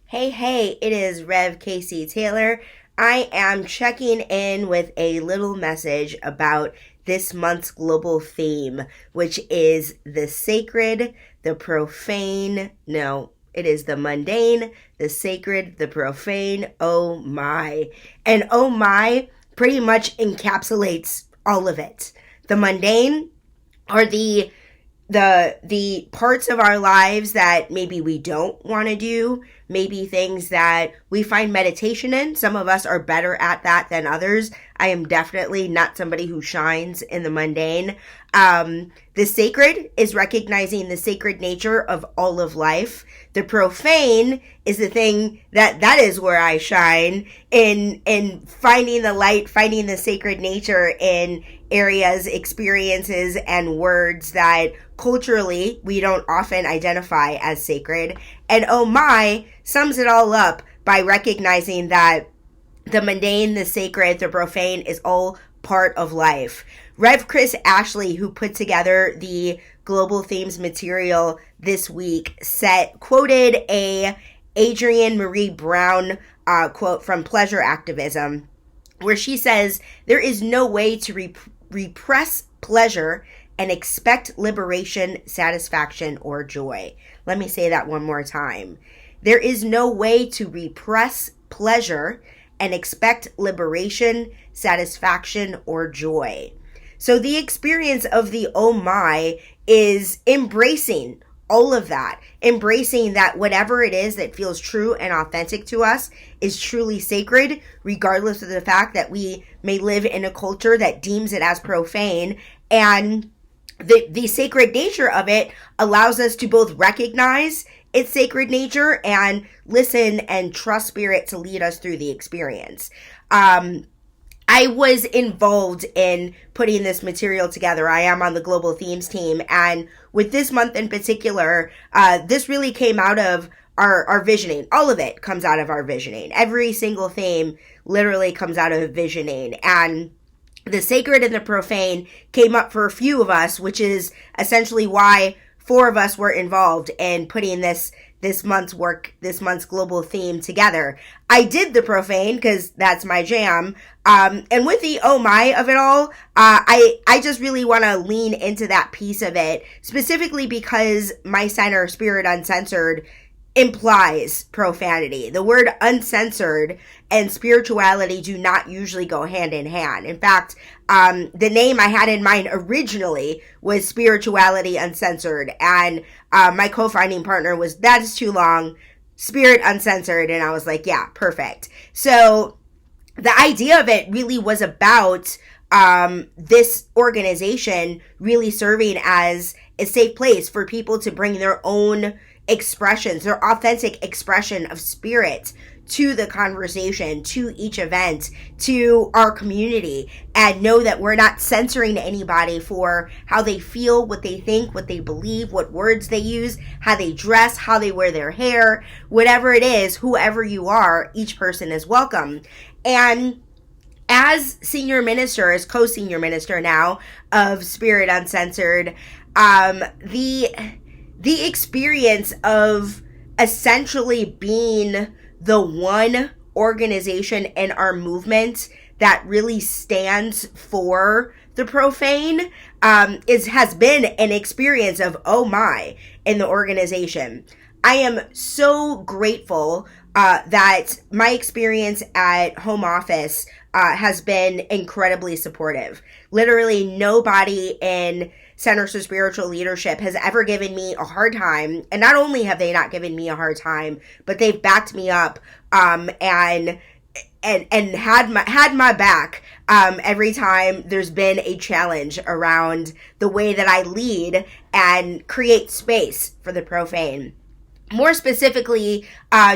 Hey, it is Rev Casey Taylor. I am checking in with a little message about this month's global theme, which is the sacred, the profane. No, it is the mundane, the sacred, the profane. Oh my. And oh my pretty much encapsulates all of it. The mundane are the parts of our lives that maybe we don't want to do, maybe things that we find meditation in. Some of us are better at that than others. I am definitely not somebody who shines in the mundane. The sacred is recognizing the sacred nature of all of life. The profane is the thing that is where I shine in finding the light, finding the sacred nature in areas, experiences, and words that culturally we don't often identify as sacred. And oh my sums it all up by recognizing that the mundane, the sacred, the profane is all part of life. Rev Chris Ashley, who put together the Global Themes material this week, quoted a Adrienne Marie Brown quote from Pleasure Activism, where she says, "There is no way to repress pleasure and expect liberation, satisfaction, or joy." Let me say that one more time. There is no way to repress pleasure and expect liberation, satisfaction, or joy. So the experience of the oh my is embracing all of that, embracing that whatever it is that feels true and authentic to us is truly sacred, regardless of the fact that we may live in a culture that deems it as profane. And the sacred nature of it allows us to both recognize its sacred nature and listen and trust spirit to lead us through the experience. I was involved in putting this material together. I am on the Global Themes team, and with this month in particular, this really came out of our visioning. All of it comes out of our visioning. Every single theme literally comes out of visioning, and the sacred and the profane came up for a few of us, which is essentially why four of us were involved in putting this month's global theme together. I did the profane because that's my jam. And with the oh my of it all, I just really want to lean into that piece of it, specifically because my center, Spirit Uncensored, implies profanity. The word uncensored and spirituality do not usually go hand in hand. In fact, the name I had in mind originally was Spirituality Uncensored, and my co-founding partner was, that is too long, Spirit Uncensored, and I was like, yeah, perfect. So the idea of it really was about this organization really serving as a safe place for people to bring their own expressions, their authentic expression of spirit to the conversation, to each event, to our community, and know that we're not censoring anybody for how they feel, what they think, what they believe, what words they use, how they dress, how they wear their hair, whatever it is, whoever you are, each person is welcome. And as senior minister, as co-senior minister now of Spirit Uncensored, the experience of essentially being the one organization in our movement that really stands for the profane has been an experience of oh my in the organization. I am so grateful that my experience at home office has been incredibly supportive. Literally nobody in Centers for Spiritual Leadership has ever given me a hard time. And not only have they not given me a hard time, but they've backed me up and had my back every time there's been a challenge around the way that I lead and create space for the profane. More specifically,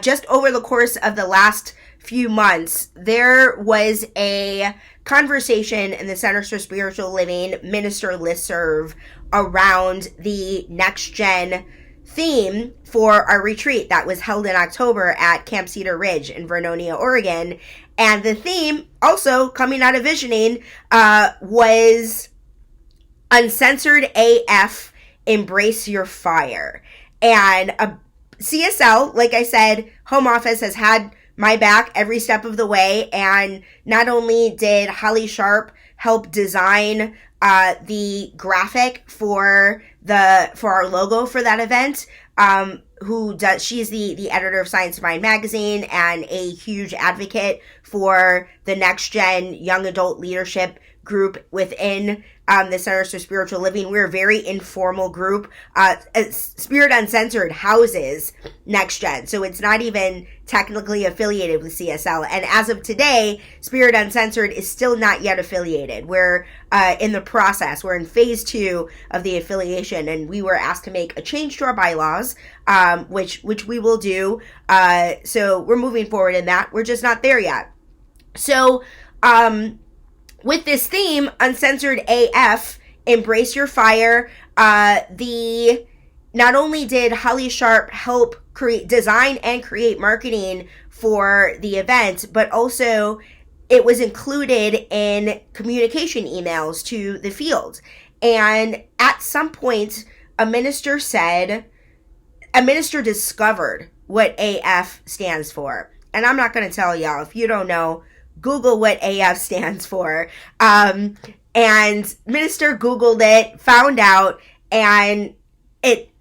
just over the course of the last few months, there was a conversation in the Centers for Spiritual Living Minister listserv around the Next Gen theme for our retreat that was held in October at Camp Cedar Ridge in Vernonia, Oregon. And the theme, also coming out of visioning, was Uncensored AF, Embrace Your Fire. And CSL, like I said, home office has had my back every step of the way. And not only did Holly Sharp help design the graphic for our logo for that event, she's the editor of Science of Mind magazine and a huge advocate for the next gen young adult leadership group within the Centers for Spiritual Living. We're a very informal group. Spirit Uncensored houses Next Gen, so it's not even technically affiliated with CSL. And as of today, Spirit Uncensored is still not yet affiliated. We're in the process. We're in phase 2 of the affiliation, and we were asked to make a change to our bylaws, which we will do. So we're moving forward in that. We're just not there yet. So, with this theme, Uncensored AF, Embrace Your Fire, not only did Holly Sharp help design and create marketing for the event, but also it was included in communication emails to the field. And at some point, a minister discovered what AF stands for. And I'm not going to tell y'all. If you don't know, Google what AF stands for. And minister Googled it, found out, and it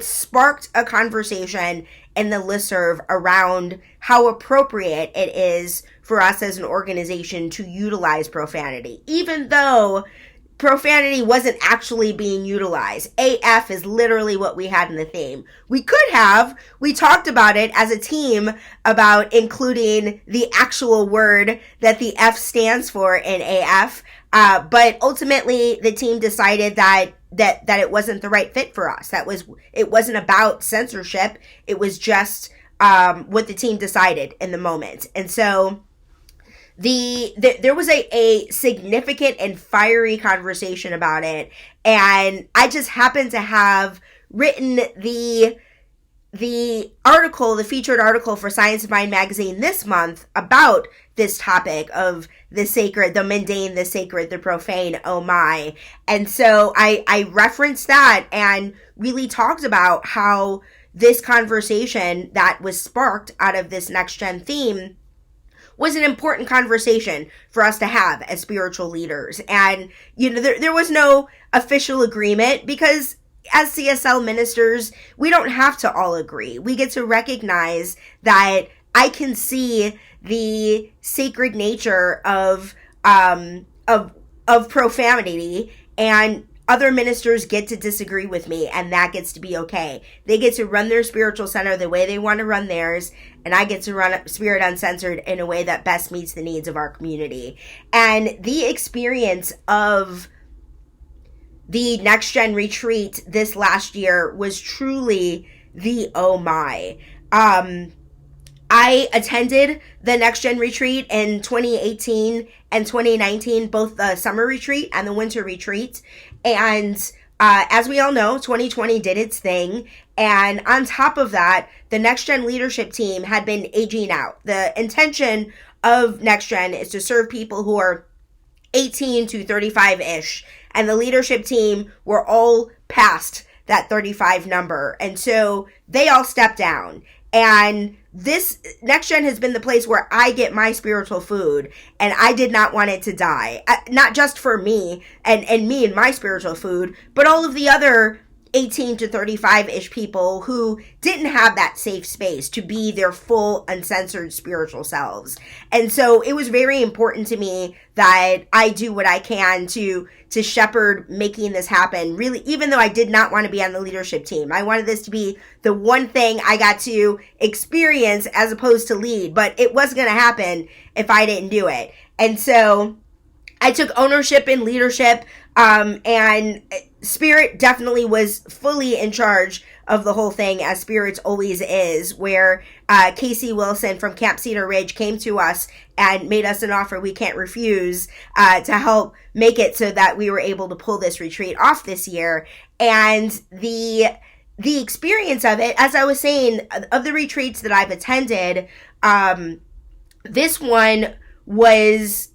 sparked a conversation in the listserv around how appropriate it is for us as an organization to utilize profanity, even though profanity wasn't actually being utilized. AF is literally what we had in the theme. We talked about it as a team about including the actual word that the F stands for in AF, but ultimately the team decided that it wasn't the right fit for us. It wasn't about censorship. It was just what the team decided in the moment. And so there was a significant and fiery conversation about it, and I just happened to have written the featured article for Science of Mind magazine this month about this topic of the sacred, the mundane, the sacred, the profane, oh my. And so I referenced that and really talked about how this conversation that was sparked out of this next gen theme was an important conversation for us to have as spiritual leaders. And, there was no official agreement because as CSL ministers, we don't have to all agree. We get to recognize that I can see the sacred nature of profanity, and other ministers get to disagree with me, and that gets to be okay. They get to run their spiritual center the way they want to run theirs, and I get to run Spirit Uncensored in a way that best meets the needs of our community. And the experience of the Next Gen retreat this last year was truly the oh my. I attended the Next Gen retreat in 2018 and 2019, both the summer retreat and the winter retreat. And as we all know, 2020 did its thing. And on top of that, the Next Gen leadership team had been aging out. The intention of Next Gen is to serve people who are 18 to 35-ish. And the leadership team were all past that 35 number. And so they all stepped down. And this Next Gen has been the place where I get my spiritual food, and I did not want it to die. Not just for me and me and my spiritual food, but all of the other 18 to 35-ish people who didn't have that safe space to be their full uncensored spiritual selves. And so it was very important to me that I do what I can to shepherd making this happen. Really, even though I did not want to be on the leadership team, I wanted this to be the one thing I got to experience as opposed to lead, but it wasn't going to happen if I didn't do it. And so I took ownership in leadership, and Spirit definitely was fully in charge of the whole thing, as Spirit always is, where Casey Wilson from Camp Cedar Ridge came to us and made us an offer we can't refuse to help make it so that we were able to pull this retreat off this year. And the experience of it, as I was saying, of the retreats that I've attended, this one was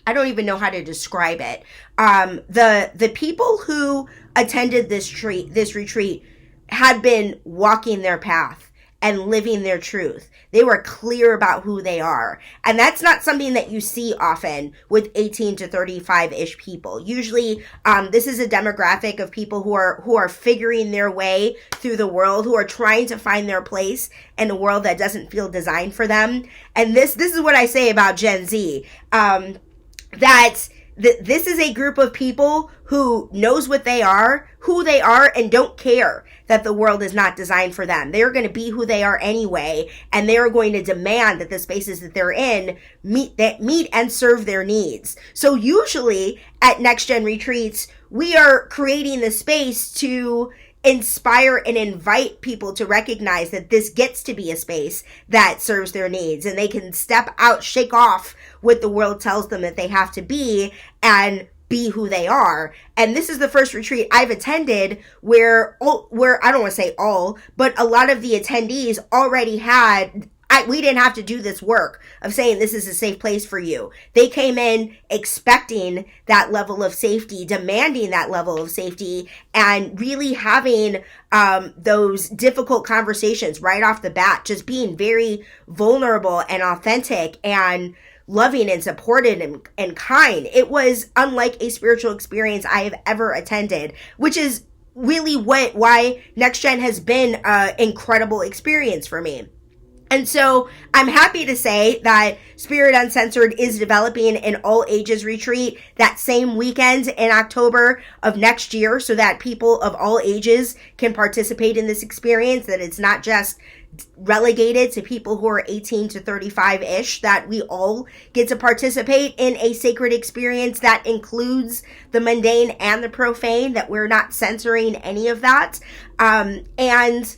I don't even know how to describe it. The people who attended this retreat had been walking their path and living their truth. They were clear about who they are. And that's not something that you see often with 18 to 35-ish people. Usually, this is a demographic of people who are figuring their way through the world, who are trying to find their place in a world that doesn't feel designed for them. And this is what I say about Gen Z, that this is a group of people who knows what they are, who they are, and don't care that the world is not designed for them. They're going to be who they are anyway, and they are going to demand that the spaces that they're in meet and serve their needs. So usually at Next Gen retreats, we are creating the space to inspire and invite people to recognize that this gets to be a space that serves their needs, and they can step out, shake off what the world tells them that they have to be, and be who they are. And this is the first retreat I've attended where I don't want to say all, but a lot of the attendees already had, we didn't have to do this work of saying this is a safe place for you. They came in expecting that level of safety, demanding that level of safety, and really having those difficult conversations right off the bat, just being very vulnerable and authentic and loving and supported and kind. It was unlike a spiritual experience I have ever attended, which is really why Next Gen has been an incredible experience for me. And so I'm happy to say that Spirit Uncensored is developing an all ages retreat that same weekend in October of next year, so that people of all ages can participate in this experience, that it's not just relegated to people who are 18 to 35-ish, that we all get to participate in a sacred experience that includes the mundane and the profane, that we're not censoring any of that. And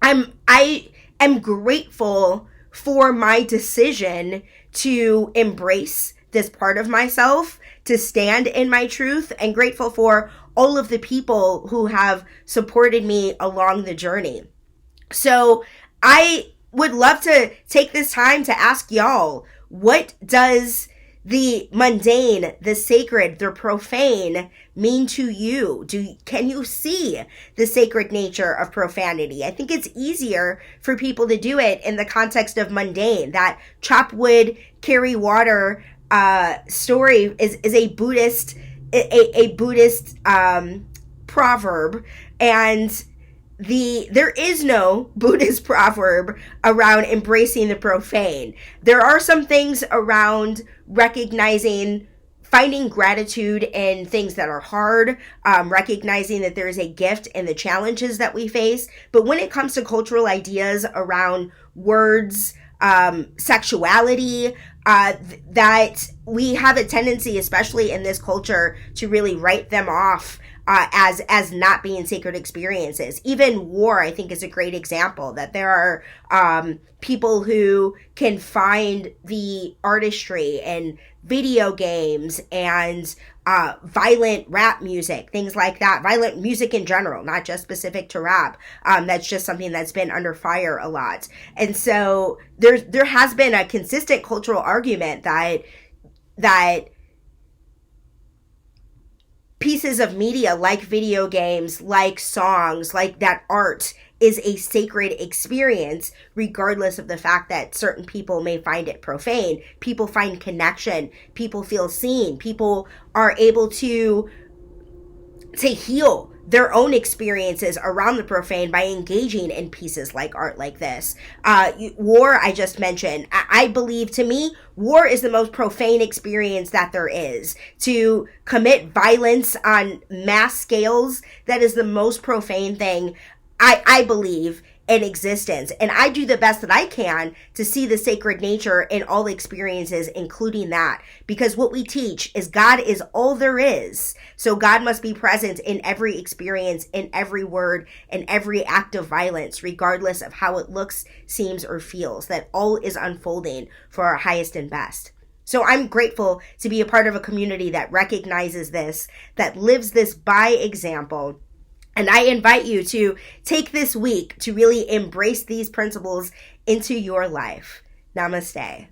I am grateful for my decision to embrace this part of myself, to stand in my truth, and grateful for all of the people who have supported me along the journey. So I would love to take this time to ask y'all, what does the mundane, the sacred, the profane mean to you? Can you see the sacred nature of profanity? I think it's easier for people to do it in the context of mundane. That chop wood, carry water story is a Buddhist proverb, and there is no Buddhist proverb around embracing the profane. There are some things around recognizing, finding gratitude in things that are hard, recognizing that there is a gift in the challenges that we face. But when it comes to cultural ideas around words, sexuality, that we have a tendency, especially in this culture, to really write them off as not being sacred experiences. Even war, I think, is a great example, that there are people who can find the artistry in video games and violent rap music, things like that. Violent music in general, not just specific to rap. That's just something that's been under fire a lot. And so there has been a consistent cultural argument that pieces of media like video games, like songs, like that art is a sacred experience, regardless of the fact that certain people may find it profane. People find connection. People feel seen. People are able to heal their own experiences around the profane by engaging in pieces like art like this. War, I just mentioned. I believe, to me, war is the most profane experience that there is. To commit violence on mass scales, that is the most profane thing, I believe, in existence. And I do the best that I can to see the sacred nature in all experiences, including that. Because what we teach is God is all there is. So God must be present in every experience, in every word, in every act of violence, regardless of how it looks, seems, or feels. That all is unfolding for our highest and best. So I'm grateful to be a part of a community that recognizes this, that lives this by example. And I invite you to take this week to really embrace these principles into your life. Namaste.